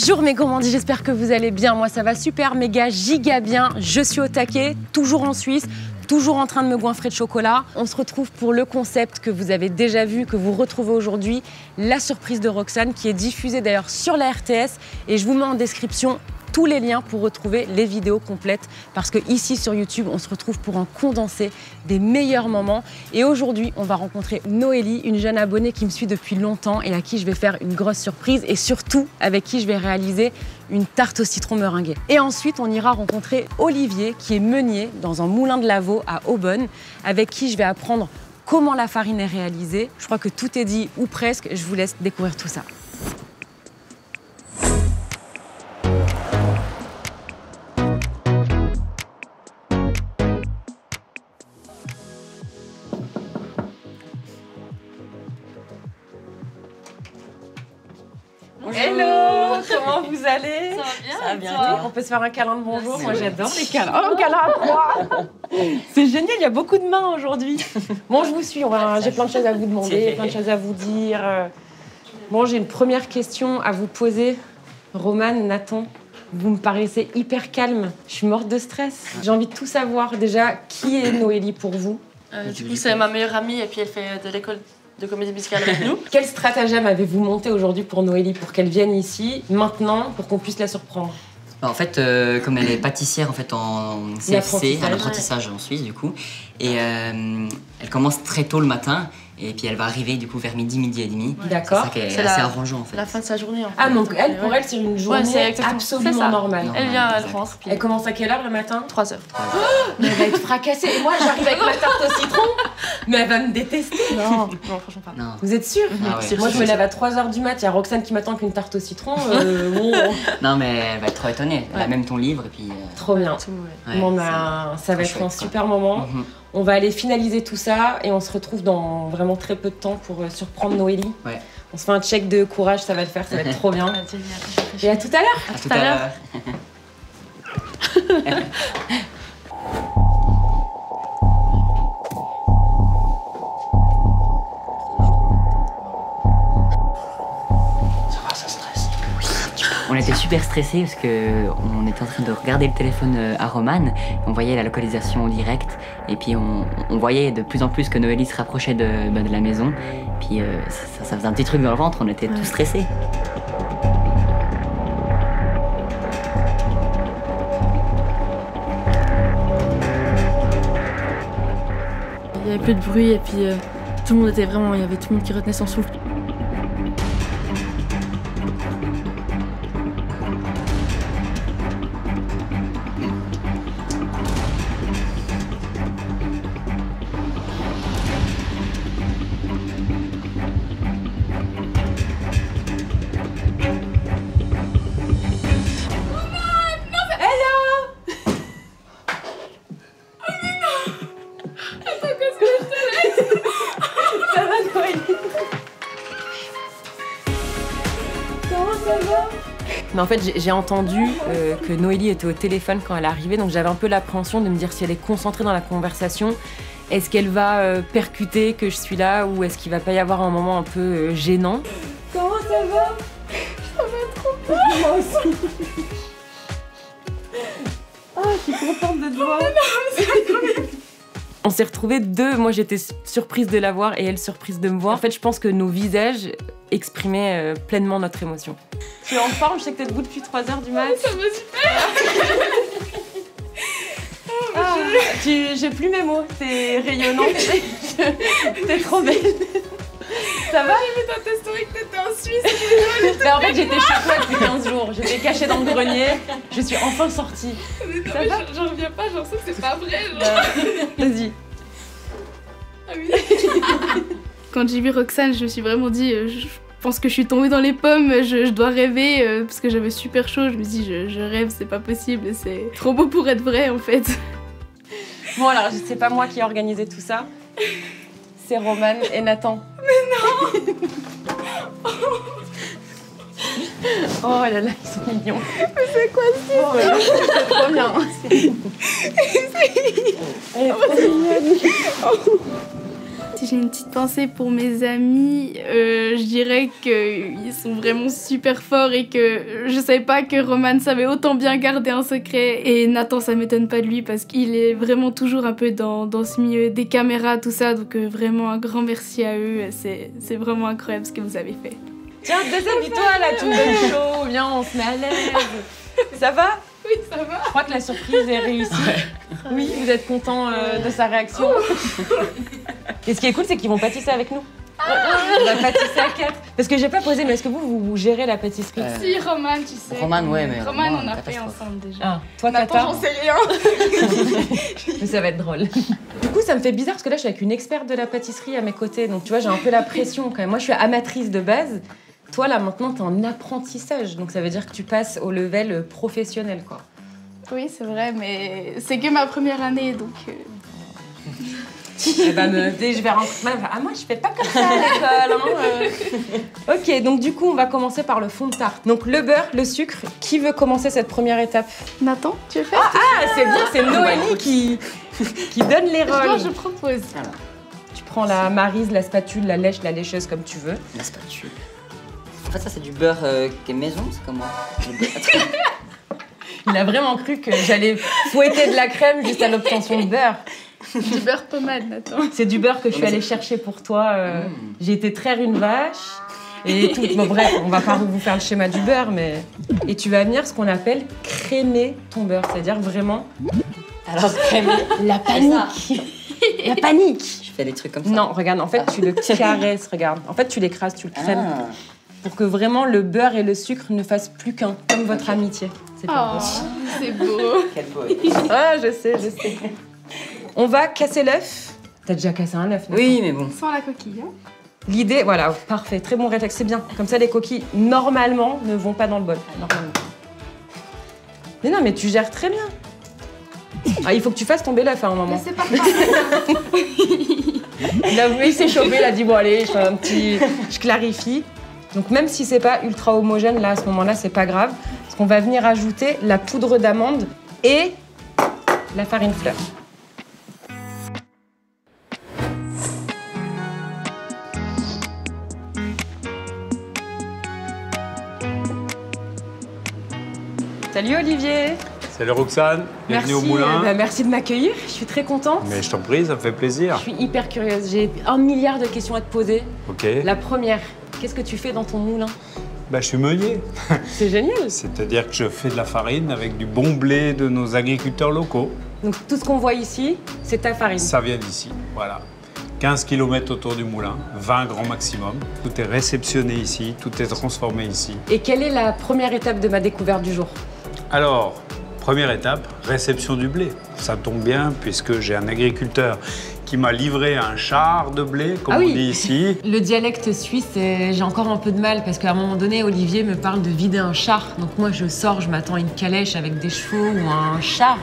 Bonjour mes gourmandises, j'espère que vous allez bien. Moi ça va super, méga, giga bien. Je suis au taquet, toujours en Suisse, toujours en train de me goinfrer de chocolat. On se retrouve pour le concept que vous avez déjà vu, que vous retrouvez aujourd'hui, la surprise de Roxane, qui est diffusée d'ailleurs sur la RTS. Et je vous mets en description tous les liens pour retrouver les vidéos complètes, parce que ici sur YouTube, on se retrouve pour un condensé des meilleurs moments. Et aujourd'hui, on va rencontrer Noélie, une jeune abonnée qui me suit depuis longtemps et à qui je vais faire une grosse surprise, et surtout avec qui je vais réaliser une tarte au citron meringuée. Et ensuite, on ira rencontrer Olivier, qui est meunier dans un moulin de Lavaux à Aubonne, avec qui je vais apprendre comment la farine est réalisée. Je crois que tout est dit, ou presque. Je vous laisse découvrir tout ça. Hello, comment vous allez? Ça va bien. Ça va bien. On peut se faire un câlin de bonjour. Merci. Moi j'adore les câlins. Oh, un câlin à trois. C'est génial, il y a beaucoup de mains aujourd'hui. Bon, je vous suis, j'ai plein de choses à vous demander, plein de choses à vous dire. Bon, j'ai une première question à vous poser. Romane, Nathan, vous me paraissez hyper calme. Je suis morte de stress. J'ai envie de tout savoir. Déjà, qui est Noélie pour vous? Du coup, c'est ma meilleure amie et puis elle fait de l'école de comédie musicale avec nous. Quel stratagème avez-vous monté aujourd'hui pour Noélie, pour qu'elle vienne ici, maintenant, pour qu'on puisse la surprendre? En fait, comme elle est pâtissière en fait en CFC, en apprentissage en Suisse du coup, et elle commence très tôt le matin, et puis elle va arriver du coup vers midi et demi. D'accord. C'est ça qui est assez arrangeant en fait. La fin de sa journée en fait. Ah donc elle, pour elle, c'est une journée absolument normale. Elle vient, elle rentre. Puis... Elle commence à quelle heure le matin? 3 heures. Mais elle va être fracassée. Et moi, j'arrive avec ma tarte au citron, mais elle va me détester. Non, franchement pas. Non. Vous êtes sûrs? Ah ouais. Moi, je me lève à 3 h du mat. Il y a Roxane qui m'attend avec une tarte au citron. Bon. Non, mais elle va être trop étonnée. Elle a même ton livre et puis. Trop bien. Ouais, Bon, ça va être un super moment. On va aller finaliser tout ça et on se retrouve dans vraiment très peu de temps pour surprendre Noélie. Ouais. On se fait un check de courage, ça va le faire, ça va être trop bien. Et à tout à l'heure. À tout à l'heure. On était super stressés parce qu'on était en train de regarder le téléphone à Romane. On voyait la localisation en direct et puis on voyait de plus en plus que Noélie se rapprochait de la maison. Puis ça faisait un petit truc dans le ventre, on était tous stressés. Il y avait peu de bruit et puis tout le monde était vraiment, il y avait tout le monde qui retenait son souffle. Mais en fait, j'ai entendu que Noélie était au téléphone quand elle est arrivée, donc j'avais un peu l'appréhension de me dire si elle est concentrée dans la conversation, est-ce qu'elle va percuter que je suis là ou est-ce qu'il va pas y avoir un moment un peu gênant? Comment ça va? Ça va trop bien. Moi aussi. Ah, je suis contente de te voir. On s'est retrouvés deux, moi j'étais surprise de la voir et elle surprise de me voir. En fait, je pense que nos visages exprimaient pleinement notre émotion. Tu es en forme? Je sais que t'es debout depuis 3 h du mat. Ça va super. J'ai plus mes mots, t'es rayonnante, t'es trop belle. Ça va? J'ai vu dans tes stories que t'étais en Suisse. En fait, j'étais chez toi depuis 15 jours, j'étais cachée dans le grenier, je suis enfin sortie. Ça va? J'en reviens pas, genre ça c'est pas vrai. Vas-y. Ah oui. Quand j'ai vu Roxane, je me suis vraiment dit, je pense que je suis tombée dans les pommes, je dois rêver, parce que j'avais super chaud, je me suis dit, je rêve, c'est pas possible, c'est trop beau pour être vrai en fait. Bon alors, c'est pas moi qui ai organisé tout ça, c'est Romane et Nathan. Mais non. Oh là là, ils sont mignons. Mais c'est quoi ce oh, ouais, c'est trop bien. Elle est trop mignonne. Si j'ai une petite pensée pour mes amis, je dirais qu'ils sont vraiment super forts et que je savais pas que Roman savait autant bien garder un secret. Et Nathan, ça m'étonne pas de lui parce qu'il est vraiment toujours un peu dans ce milieu des caméras, tout ça. Donc vraiment un grand merci à eux. C'est vraiment incroyable ce que vous avez fait. Tiens, déshabille-toi là, tu me donnes chaud, viens, on se met à l'aise. Ça va? Oui, ça va. Je crois que la surprise est réussie. Oui, vous êtes content de sa réaction. Et ce qui est cool, c'est qu'ils vont pâtisser avec nous. On va pâtisser à 4. Parce que j'ai pas posé, mais est-ce que vous gérez la pâtisserie? Si, Roman, tu sais. Roman, ouais, mais Roman, moi, on a fait catastrophe. ensemble déjà. Ah, toi, Nathan, Tata? j'en sais rien. Mais ça va être drôle. Du coup, ça me fait bizarre parce que là, je suis avec une experte de la pâtisserie à mes côtés. Donc, tu vois, j'ai un peu la pression quand même. Moi, je suis amatrice de base. Toi, là, maintenant, t'es en apprentissage. Donc, ça veut dire que tu passes au level professionnel, quoi. Oui, c'est vrai, mais c'est que ma première année, donc... Elle va me... Dès que je vais rentrer... Ah, moi, je fais pas comme ça à l'école. Hein. Ok, donc du coup, on va commencer par le fond de tarte. Donc, le beurre, le sucre. Qui veut commencer cette première étape? Nathan, tu veux faire? Ah, c'est bien, c'est Noélie qui donne les rôles. Moi, je propose. Alors, Tu prends la maryse, la spatule, la lèche, la lécheuse, comme tu veux. la spatule. En fait, ça, c'est du beurre qui est maison, c'est comment? Il a vraiment cru que j'allais fouetter de la crème juste à l'obtention de beurre. Du beurre pommade, Nathan. C'est du beurre que je suis allée chercher pour toi. J'ai été traire une vache et tout. Bon, bref, on va pas vous faire le schéma du beurre, mais... Et tu vas venir ce qu'on appelle crémer ton beurre, c'est-à-dire vraiment... Alors, crème. La panique. La panique. Je fais des trucs comme ça. Non, regarde, en fait, tu le caresses, regarde. En fait, tu l'écrases, tu le crèmes. Ah. Pour que vraiment le beurre et le sucre ne fassent plus qu'un, comme votre amitié. C'est pas Oh, possible. c'est beau. Quel poète. Ah, je sais. On va casser l'œuf. T'as déjà cassé un œuf, non? Oui, mais bon. Sans la coquille, hein. L'idée, voilà, parfait, très bon réflexe, c'est bien. Comme ça, les coquilles, normalement, ne vont pas dans le bol. Normalement. Mais non, mais tu gères très bien. Ah, il faut que tu fasses tomber l'œuf à un moment. Mais c'est pas grave. Il s'est chauffé, il a dit, bon, allez, je fais un petit... Je clarifie. Donc, même si c'est pas ultra homogène, là, à ce moment-là, c'est pas grave. Parce qu'on va venir ajouter la poudre d'amande et la farine fleur. Salut Olivier. Salut Roxane, bienvenue au moulin. Merci de m'accueillir, je suis très contente. Mais je t'en prie, ça me fait plaisir. Je suis hyper curieuse, j'ai 1 milliard de questions à te poser. Ok. La première, qu'est-ce que tu fais dans ton moulin? Bah, je suis meunier. C'est génial. C'est-à-dire que je fais de la farine avec du bon blé de nos agriculteurs locaux. Donc tout ce qu'on voit ici, c'est ta farine. Ça vient d'ici, voilà. 15 km autour du moulin, 20 grand maximum. Tout est réceptionné ici, tout est transformé ici. Et quelle est la première étape de ma découverte du jour? Alors, première étape, réception du blé. Ça tombe bien puisque j'ai un agriculteur qui m'a livré un char de blé, comme Ah oui. on dit ici. Le dialecte suisse, j'ai encore un peu de mal parce qu'à un moment donné, Olivier me parle de vider un char. Donc moi, je sors, je m'attends à une calèche avec des chevaux ou un char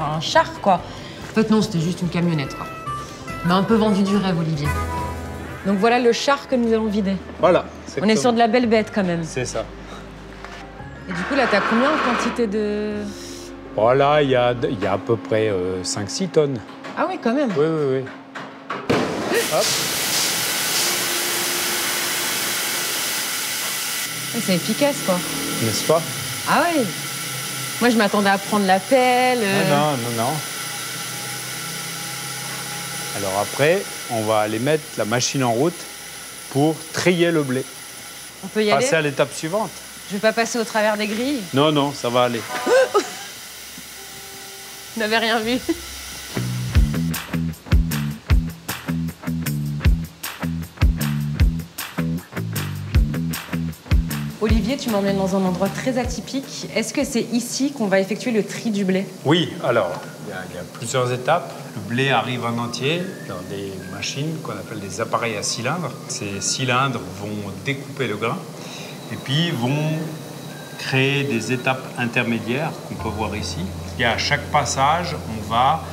quoi. En fait, non, c'était juste une camionnette, quoi. Mais un peu vendu du rêve, Olivier. Donc voilà le char que nous allons vider. Voilà. On est sur de la belle bête quand même. C'est ça. Et du coup, là, t'as combien en quantité de... Voilà, il y a à peu près 5-6 tonnes. Ah oui, quand même. Oui, oui, oui. Hop. C'est efficace, quoi. N'est-ce pas? Ah oui. Moi, je m'attendais à prendre la pelle. Non. Alors après, on va aller mettre la machine en route pour trier le blé. On peut y aller? Passer à l'étape suivante. Je vais pas passer au travers des grilles. Non, ça va aller. Vous n'avez rien vu. Olivier, tu m'emmènes dans un endroit très atypique. Est-ce que c'est ici qu'on va effectuer le tri du blé? Oui, alors, il y a plusieurs étapes. Le blé arrive en entier dans des machines qu'on appelle des appareils à cylindres. Ces cylindres vont découper le grain et puis vont créer des étapes intermédiaires qu'on peut voir ici. Et à chaque passage, on va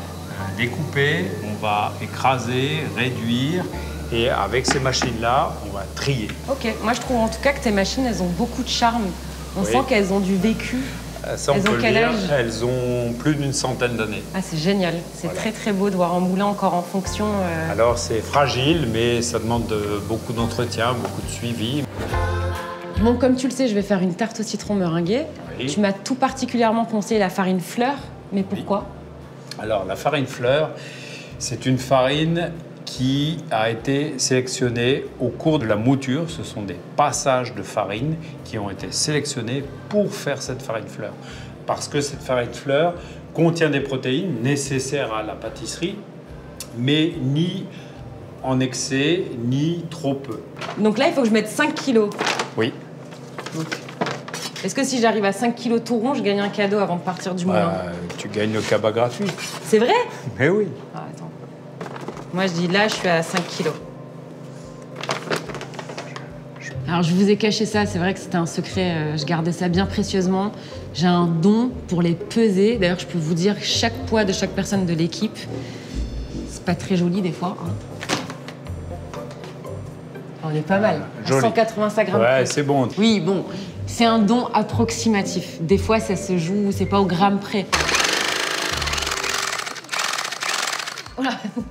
découper, on va écraser, réduire. Et avec ces machines-là, on va trier. Ok, moi je trouve en tout cas que tes machines, elles ont beaucoup de charme. On Oui. sent qu'elles ont du vécu. Ça, on Elles peut ont le quel dire. âge? Elles ont plus d'une centaine d'années. Ah, c'est génial. C'est Voilà. très très beau de voir un moulin encore en fonction. Alors c'est fragile, mais ça demande beaucoup d'entretien, beaucoup de suivi. Bon, comme tu le sais, je vais faire une tarte au citron meringuée. Oui. Tu m'as tout particulièrement conseillé la farine fleur. Mais pourquoi? Alors la farine fleur, c'est une farine qui a été sélectionnée au cours de la mouture. Ce sont des passages de farine qui ont été sélectionnés pour faire cette farine fleur. Parce que cette farine fleur contient des protéines nécessaires à la pâtisserie, mais ni en excès, ni trop peu. Donc là, il faut que je mette 5 kilos. Oui. Est-ce que si j'arrive à 5 kilos tout rond, je gagne un cadeau avant de partir du moulin? Tu gagnes le cabas gratuit. C'est vrai? Mais oui. Ah, attends. Moi, je dis là, je suis à 5 kilos. Alors, je vous ai caché ça. C'est vrai que c'était un secret. Je gardais ça bien précieusement. J'ai un don pour les peser. D'ailleurs, je peux vous dire chaque poids de chaque personne de l'équipe. C'est pas très joli des fois. Hein. On est pas mal. À Joli. 185 grammes. Ouais, c'est bon. Oui, bon, c'est un don approximatif. Des fois, ça se joue, c'est pas au gramme près.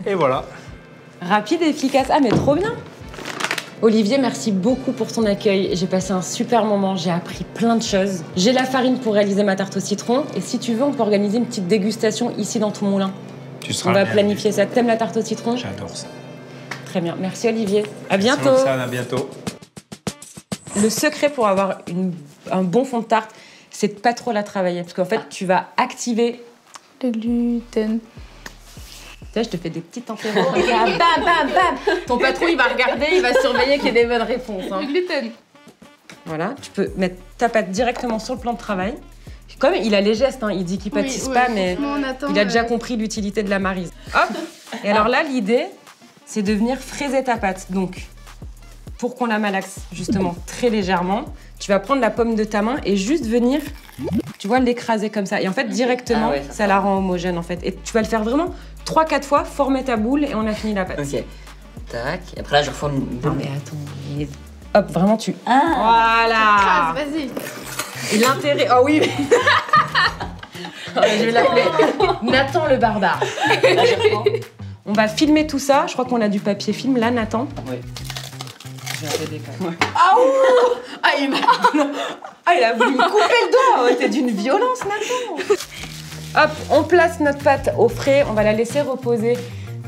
Et voilà. Rapide et efficace. Ah, mais trop bien. Olivier, merci beaucoup pour ton accueil. J'ai passé un super moment, j'ai appris plein de choses. J'ai la farine pour réaliser ma tarte au citron. Et si tu veux, on peut organiser une petite dégustation ici dans ton moulin. Tu seras On va bien planifier ça. T'aimes la tarte au citron? J'adore ça. Très bien. Merci Olivier. À bientôt. Merci Roxane, à bientôt. Le secret pour avoir un bon fond de tarte, c'est de pas trop la travailler. Parce qu'en fait, tu vas activer. Le gluten. Là, je te fais des petites interros. Regarde, bam, bam, bam. Ton patron, il va regarder, il va surveiller qu'il y ait des bonnes réponses. Hein. Le gluten. Voilà, tu peux mettre ta pâte directement sur le plan de travail. Comme il a les gestes, hein, il dit qu'il pâtisse pas, mais franchement, on attend, il a déjà compris l'utilité de la maryse. Hop. Et alors là, l'idée, c'est de venir fraiser ta pâte. Donc, pour qu'on la malaxe justement très légèrement, tu vas prendre la pomme de ta main et juste venir, tu vois, l'écraser comme ça. Et en fait, directement, Ah ouais, ça la rend homogène en fait. Et tu vas le faire vraiment 3-4 fois, former ta boule et on a fini la pâte. Ok. Tac. Et après là, je reforme une Non boule. mais attends, hop, vraiment tu... Ah. Voilà. Crase, vas-y. Et l'intérêt... Oh oui mais... Je vais l'appeler Nathan le barbare. Là, je reprends. On va filmer tout ça. Je crois qu'on a du papier film. Là, Nathan. Oui. Je vais t'aider quand même. Ah ouh ah, il a voulu me couper le doigt. Oh, t'es d'une violence, Nathan. Hop, on place notre pâte au frais. On va la laisser reposer.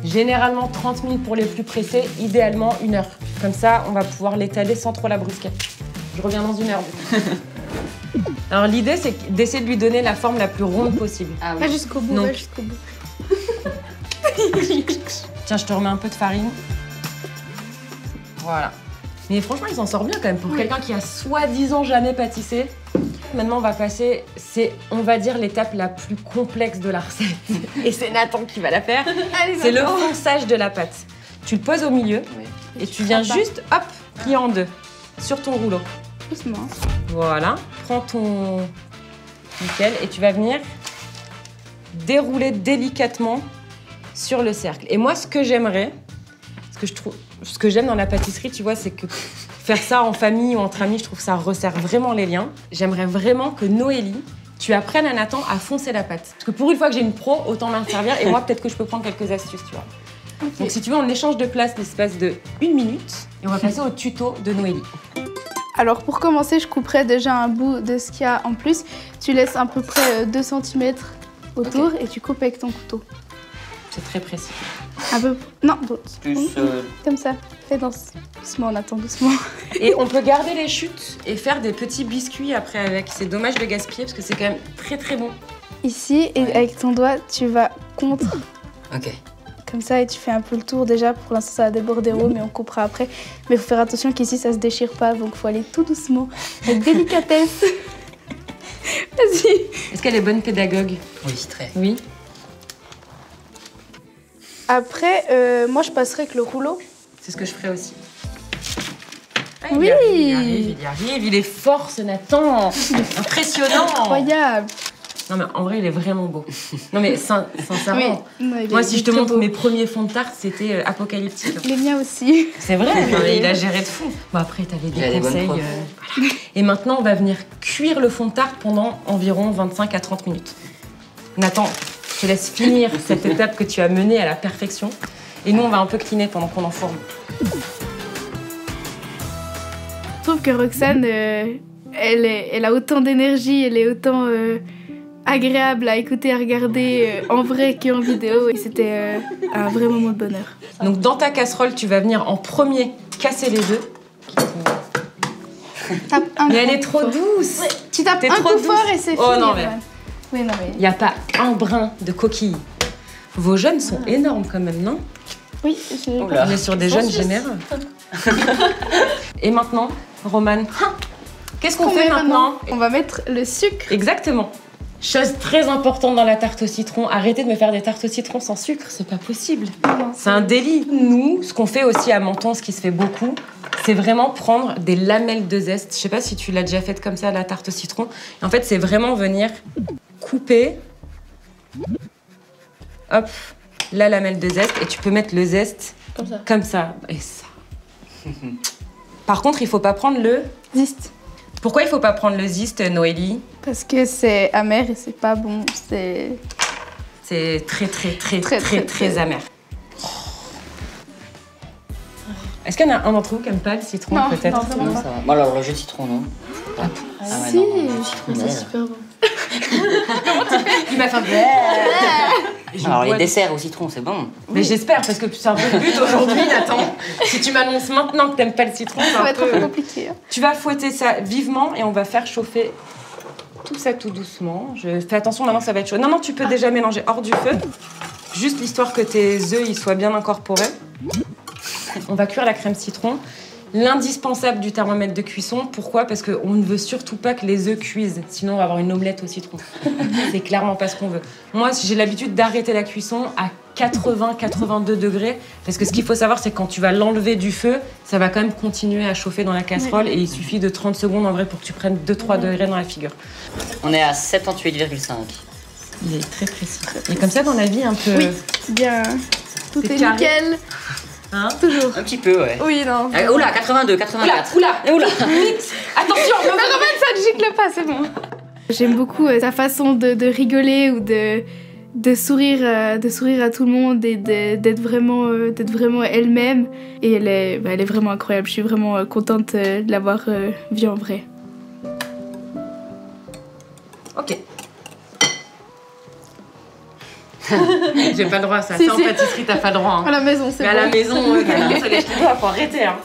Généralement 30 minutes pour les plus pressés. Idéalement 1 heure. Comme ça, on va pouvoir l'étaler sans trop la brusquer. Je reviens dans 1 heure. Du coup. Alors l'idée, c'est d'essayer de lui donner la forme la plus ronde possible. Ah Va oui. jusqu'au bout, Donc. va jusqu'au bout. Tiens, je te remets un peu de farine. Voilà. Mais franchement, il s'en sort bien quand même pour quelqu'un qui a soi-disant jamais pâtissé. Maintenant, on va passer, c'est, on va dire, l'étape la plus complexe de la recette. Et c'est Nathan qui va la faire. Allez, C'est le Nathan. fonçage de la pâte. Tu le poses au milieu Oui. et tu viens frappes pas. juste, hop, plier en 2 sur ton rouleau. Doucement. Voilà. Prends ton nickel et tu vas venir dérouler délicatement sur le cercle. Et moi, ce que j'aimerais, ce que j'aime dans la pâtisserie, tu vois, c'est que faire ça en famille ou entre amis, je trouve que ça resserre vraiment les liens. J'aimerais vraiment que Noélie, tu apprennes à Nathan à foncer la pâte. Parce que pour une fois que j'ai une pro, autant m'en servir. Et moi, peut-être que je peux prendre quelques astuces, tu vois. Ok. Donc si tu veux, on échange de place l'espace de 1 minute. Et on va passer au tuto de Noélie. Alors pour commencer, je couperai déjà un bout de ce qu'il y a en plus. Tu laisses à peu près 2 cm autour et tu coupes avec ton couteau. C'est très précis. Un peu... Non, d'autres. Plus. Comme ça. Fais doucement, on attend doucement. Et on peut garder les chutes et faire des petits biscuits après avec. C'est dommage de gaspiller parce que c'est quand même très très bon. Ici, et Ouais. avec ton doigt, tu vas contre. Ok. Comme ça, et tu fais un peu le tour déjà. Pour l'instant, ça va déborder haut, mais on coupera après. Mais il faut faire attention qu'ici, ça se déchire pas, donc il faut aller tout doucement, avec délicatesse. Vas-y. Est-ce qu'elle est bonne pédagogue? Oui, très. Oui. Après, moi, je passerai avec le rouleau. C'est ce que je ferai aussi. Ah, Oui. il y arrive, il est fort ce Nathan. Impressionnant. Incroyable. Non mais en vrai, il est vraiment beau. Non mais sincèrement, Oui. Non, moi si je te très montre beau. mes premiers fonds de tarte, c'était apocalyptique. Les miens aussi. C'est vrai, mais il a géré de fou. Bon après, t'avais Il a des des bonnes conseils. profs. Voilà. Et maintenant, on va venir cuire le fond de tarte pendant environ 25 à 30 minutes. Nathan, je te laisse finir cette étape que tu as menée à la perfection. Et nous, on va un peu cliner pendant qu'on enfourne. Je trouve que Roxane, elle a autant d'énergie, elle est autant agréable à écouter, à regarder en vrai qu'en vidéo. Et c'était un vrai moment de bonheur. Donc dans ta casserole, tu vas venir en premier casser les œufs. Tape un Mais elle coup est trop fort. douce. Tu tapes T'es un trop coup douce. fort et c'est Oh fini. non, mais- Roman. Oui, non, mais... Il n'y a pas un brin de coquille. Vos jeunes sont énormes quand même, non? Oui, Oula. On est sur des jeunes généreux. Et maintenant, Romane, qu'est-ce qu'on fait maintenant? On va mettre le sucre. Exactement. Chose très importante dans la tarte au citron, arrêtez de me faire des tartes au citron sans sucre, c'est pas possible. C'est un délit. Nous, ce qu'on fait aussi à Menton, ce qui se fait beaucoup, c'est vraiment prendre des lamelles de zeste. Je sais pas si tu l'as déjà faite comme ça, la tarte au citron. Et en fait, c'est vraiment venir couper, hop, la lamelle de zeste, et tu peux mettre le zeste comme ça. Et ça. Par contre, il faut pas prendre le... Ziste. Pourquoi il faut pas prendre le ziste, Noélie? Parce que c'est amer et c'est pas bon. C'est... C'est très Très, très, très. amer. Est-ce qu'il y en a un d'entre vous qui aime pas le citron, Non, peut-être? non, vraiment Non, pas. ça va. Bon, alors, le jus de citron, non. Ah ouais, Si, non, le jus de citron, c'est ouais. super bon. Il m'a fait... Je Alors, les bois- desserts au citron, c'est bon. Mais j'espère, parce que c'est un peu le but aujourd'hui, Nathan. Si tu m'annonces maintenant que t'aimes pas le citron, c'est Ça va un être un peu peu... compliqué. Hein. Tu vas fouetter ça vivement et on va faire chauffer tout ça tout doucement. Je fais attention, maintenant ça va être chaud. Non, non, tu peux déjà mélanger hors du feu. Juste l'histoire que tes œufs ils soient bien incorporés. On va cuire la crème citron. L'indispensable du thermomètre de cuisson. Pourquoi? Parce qu'on ne veut surtout pas que les œufs cuisent. Sinon, on va avoir une omelette au citron. C'est clairement pas ce qu'on veut. Moi, j'ai l'habitude d'arrêter la cuisson à 80-82 degrés. Parce que ce qu'il faut savoir, c'est que quand tu vas l'enlever du feu, ça va quand même continuer à chauffer dans la casserole. Et il suffit de 30 secondes en vrai pour que tu prennes 2-3 degrés dans la figure. On est à 78,5. Il est très précis. Et comme ça, dans la vie, un peu... Oui, bien. Tout C'est est carré. nickel. Hein? Toujours. Un petit peu, ouais. Oui, non. Oula, 82, 84. Oula, Oula. vite. Attention, Mais Roman, ça ne gicle pas, c'est bon. J'aime beaucoup sa façon de rigoler ou de sourire à tout le monde et d'être vraiment elle-même. Et elle est vraiment incroyable. Je suis vraiment contente de l'avoir vue en vrai. Ok. J'ai pas le droit à ça. Si, Ça, en si. pâtisserie, t'as pas le droit. Hein. À la maison, c'est Mais à bon. la maison, ça lèche les doigts, faut arrêter. Hein.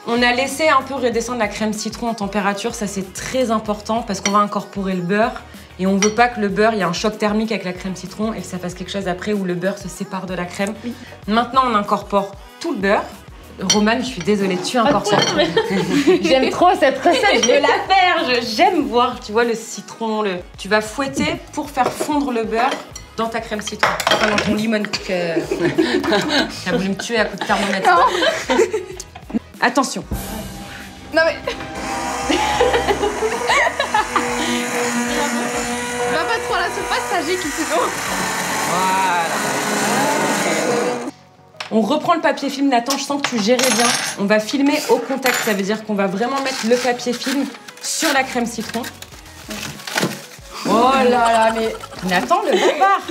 On a laissé un peu redescendre la crème citron en température. Ça, c'est très important parce qu'on va incorporer le beurre. Et on veut pas que le beurre, il y ait un choc thermique avec la crème citron et que ça fasse quelque chose après où le beurre se sépare de la crème. Oui. Maintenant, on incorpore tout le beurre. Romane, je suis désolée, tu incorpores. J'aime trop cette recette, je veux la faire. J'aime voir, tu vois, le citron. Tu vas fouetter pour faire fondre le beurre dans ta crème citron. Enfin, dans ton lemon que... T'as voulu me tuer à coup de thermomètre. Attention. Non mais... Va pas trop à la surface, ça gicle sinon. Voilà. On reprend le papier film, Nathan, je sens que tu gérais bien. On va filmer au contact, ça veut dire qu'on va vraiment mettre le papier film sur la crème citron. Oh là là, mais attends, le barbare.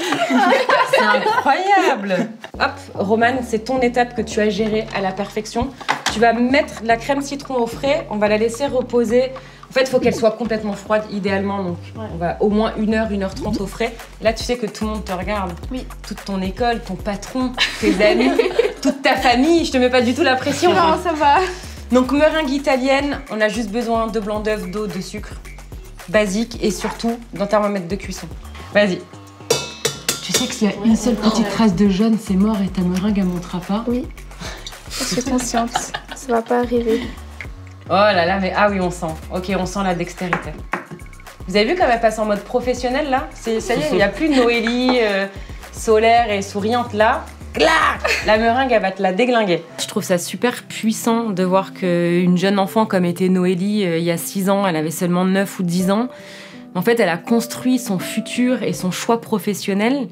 C'est incroyable. Hop, Romane, c'est ton étape que tu as gérée à la perfection. Tu vas mettre la crème citron au frais, on va la laisser reposer. En fait, il faut qu'elle soit complètement froide, idéalement. Donc, on va au moins 1h, 1h30 au frais. Et là, tu sais que tout le monde te regarde. Oui. Toute ton école, ton patron, tes amis, toute ta famille. Je te mets pas du tout la pression. Non, ça va. Donc, meringue italienne, on a juste besoin de blanc d'œuf, d'eau, de sucre. Basique et surtout d'un thermomètre de cuisson. Vas-y. Tu sais que s'il y a une seule petite trace de jaune, c'est mort et ta meringue, elle montera pas. Oui. Je suis consciente. Ça va pas arriver. Oh là là, mais ah oui, on sent. Ok, on sent la dextérité. Vous avez vu comme elle passe en mode professionnel là? Ça y est, il n'y a plus de Noélie solaire et souriante là. Clac! La meringue, elle va te la déglinguer. Je trouve ça super puissant de voir qu'une jeune enfant comme était Noélie il y a 6 ans, elle avait seulement 9 ou 10 ans, En fait, elle a construit son futur et son choix professionnel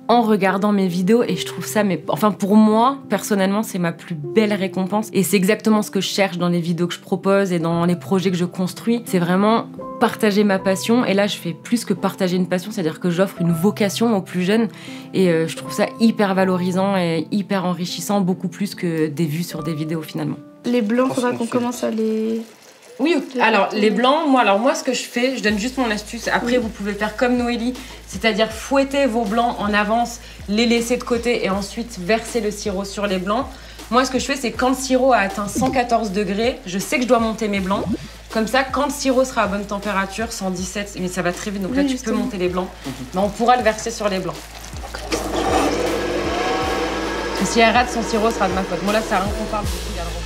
en regardant mes vidéos et je trouve ça, mais enfin pour moi, personnellement, c'est ma plus belle récompense et c'est exactement ce que je cherche dans les vidéos que je propose et dans les projets que je construis. C'est vraiment partager ma passion et là, je fais plus que partager une passion, c'est-à-dire que j'offre une vocation aux plus jeunes et je trouve ça hyper valorisant et hyper enrichissant, beaucoup plus que des vues sur des vidéos finalement. Les blancs, faudra qu'on commence à les... Oui, alors les blancs, moi ce que je fais, je donne juste mon astuce, après vous pouvez faire comme Noélie, c'est-à-dire fouetter vos blancs en avance, les laisser de côté et ensuite verser le sirop sur les blancs. Moi ce que je fais c'est quand le sirop a atteint 114 degrés, je sais que je dois monter mes blancs, comme ça quand le sirop sera à bonne température, 117, mais ça va très vite donc là tu peux monter les blancs, mais on pourra le verser sur les blancs. Et si elle rate son sirop, ce sera de ma faute. Moi là ça a rien qu'on parle, du coup il y a le robot.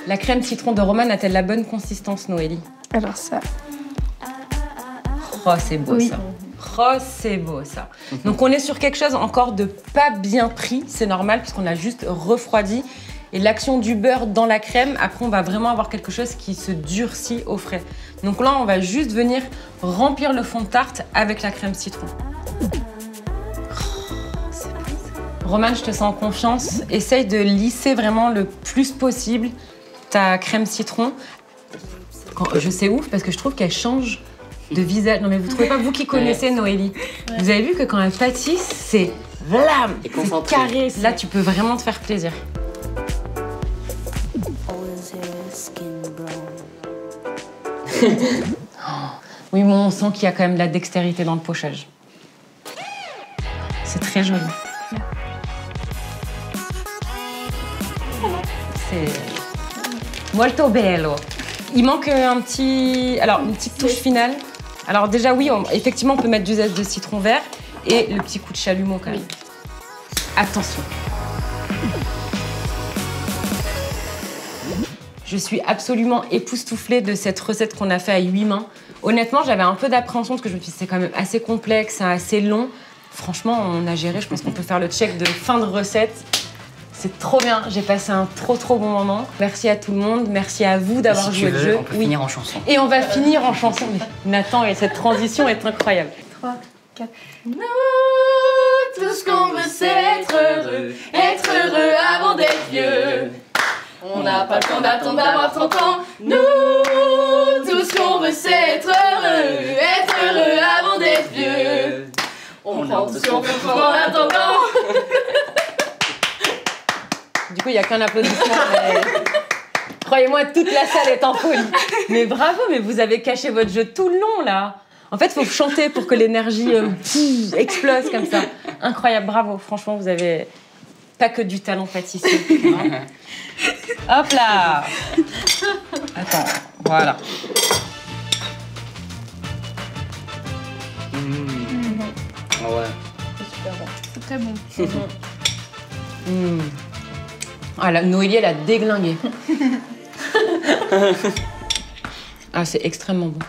La crème citron de Romane a-t-elle la bonne consistance, Noélie? Alors ça... Oh, c'est beau ça. Oh, c'est beau ça. Donc on est sur quelque chose encore de pas bien pris, c'est normal puisqu'on a juste refroidi. Et l'action du beurre dans la crème, après on va vraiment avoir quelque chose qui se durcit au frais. Donc là on va juste venir remplir le fond de tarte avec la crème citron. Romane, je te sens en confiance. Essaye de lisser vraiment le plus possible ta crème citron. Je sais ouf parce que je trouve qu'elle change de visage. Non mais vous trouvez pas, vous qui connaissez Noélie, vous avez vu que quand elle pâtisse, c'est vlam, c'est carré. Là tu peux vraiment te faire plaisir. Oui, mais on sent qu'il y a quand même de la dextérité dans le pochage. C'est très joli. C'est molto bello. Il manque un petit... Alors, une petite touche finale. Alors déjà, oui, effectivement, on peut mettre du zeste de citron vert et le petit coup de chalumeau quand même. Attention. Je suis absolument époustouflée de cette recette qu'on a fait à 8 mains. Honnêtement, j'avais un peu d'appréhension parce que je me suis dit c'est quand même assez complexe, assez long. Franchement, on a géré. Je pense qu'on peut faire le check de fin de recette. C'est trop bien, j'ai passé un trop bon moment. Merci à tout le monde, merci à vous d'avoir joué le jeu. On peut finir en chanson. Et on va finir en chanson. Mais Nathan, et cette transition est incroyable. 3, 4... Nous, tout ce qu'on veut c'est être heureux avant d'être vieux. On n'a pas le temps d'attendre d'avoir 30 ans. Nous, tout ce qu'on veut c'est être heureux avant d'être vieux. On prend tout ce qu'on peut prendre en attendant. Du coup, il n'y a qu'un applaudissement. Mais... Croyez-moi, toute la salle est en folie. Mais bravo, mais vous avez caché votre jeu tout le long, là. En fait, il faut chanter pour que l'énergie explose comme ça. Incroyable, bravo. Franchement, vous avez pas que du talent pâtissier. Hein. Hop là. Attends, voilà. Ah ouais. C'est super bon. C'est très bon. Ah, la Noélie, elle a déglingué. Ah, c'est extrêmement bon.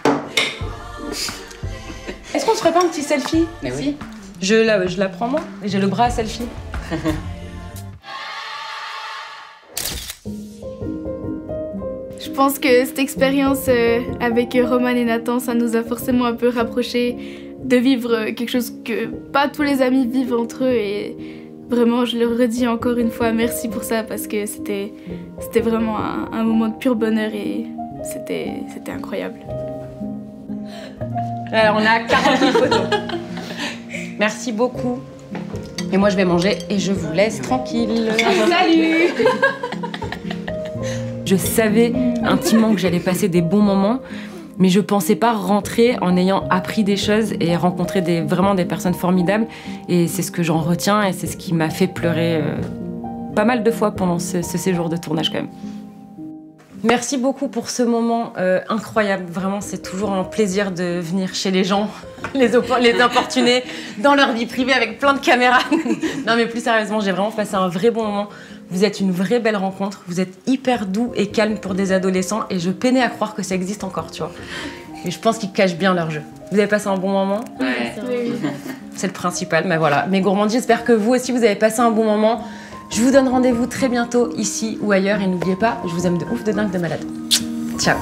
Est-ce qu'on se ferait pas un petit selfie? Mais oui. Je la prends moi. J'ai le bras à selfie. Je pense que cette expérience avec Romane et Nathan, ça nous a forcément un peu rapprochés de vivre quelque chose que pas tous les amis vivent entre eux et vraiment, je le redis encore une fois, merci pour ça parce que c'était vraiment un moment de pur bonheur et c'était incroyable. Alors, on a 40 000 photos. Merci beaucoup. Et moi, je vais manger et je vous laisse tranquille. Salut! Je savais intimement que j'allais passer des bons moments, mais je pensais pas rentrer en ayant appris des choses et rencontré vraiment des personnes formidables. Et c'est ce que j'en retiens et c'est ce qui m'a fait pleurer pas mal de fois pendant ce séjour de tournage quand même. Merci beaucoup pour ce moment incroyable. Vraiment, c'est toujours un plaisir de venir chez les gens, les importuner dans leur vie privée avec plein de caméras. Non mais plus sérieusement, j'ai vraiment passé un vrai bon moment. Vous êtes une vraie belle rencontre. Vous êtes hyper doux et calme pour des adolescents et je peinais à croire que ça existe encore, tu vois. Et je pense qu'ils cachent bien leur jeu. Vous avez passé un bon moment? Ouais. Oui. C'est le principal, mais voilà. Mes gourmandises, j'espère que vous aussi, vous avez passé un bon moment. Je vous donne rendez-vous très bientôt ici ou ailleurs et n'oubliez pas, je vous aime de ouf, de dingue, de malade. Ciao.